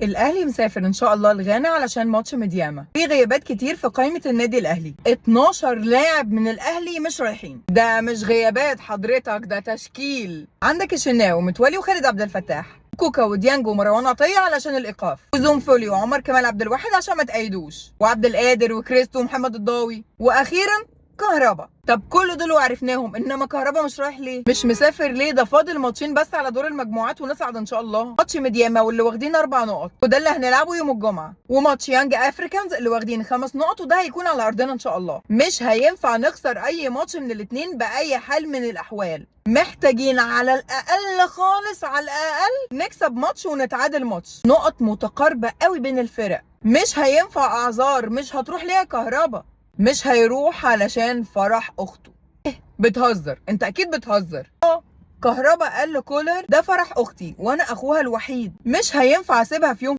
الاهلي مسافر ان شاء الله لغانا علشان ماتش مدياما. في غيابات كتير في قائمه النادي الاهلي، 12 لاعب من الاهلي مش رايحين. ده مش غيابات حضرتك، ده تشكيل. عندك الشناوي ومتولي وخالد عبد الفتاح، كوكا وديانج ومروان عطيه علشان الايقاف، وزنفولي وعمر كمال عبد الواحد عشان ما تأيدوش، وعبد القادر وكريستو ومحمد الضاوي، واخيرا كهربا. طب كل دول وعرفناهم، انما كهربا مش رايح ليه؟ مش مسافر ليه؟ ده فاضل ماتشين بس على دور المجموعات ونصعد ان شاء الله. ماتش مدياما واللي واخدين 4 نقط وده اللي هنلعبه يوم الجمعه، وماتش يانج افريكانز اللي واخدين 5 نقط وده هيكون على ارضنا ان شاء الله. مش هينفع نخسر اي ماتش من الاثنين باي حال من الاحوال. محتاجين على الاقل خالص، على الاقل نكسب ماتش ونتعادل ماتش. نقط متقاربه قوي بين الفرق. مش هينفع اعذار. مش هتروح ليها كهربا، مش هيروح علشان فرح اخته. بتهزر؟ انت اكيد بتهزر. كهربا قال لكولر ده فرح اختي وانا اخوها الوحيد، مش هينفع اسيبها في يوم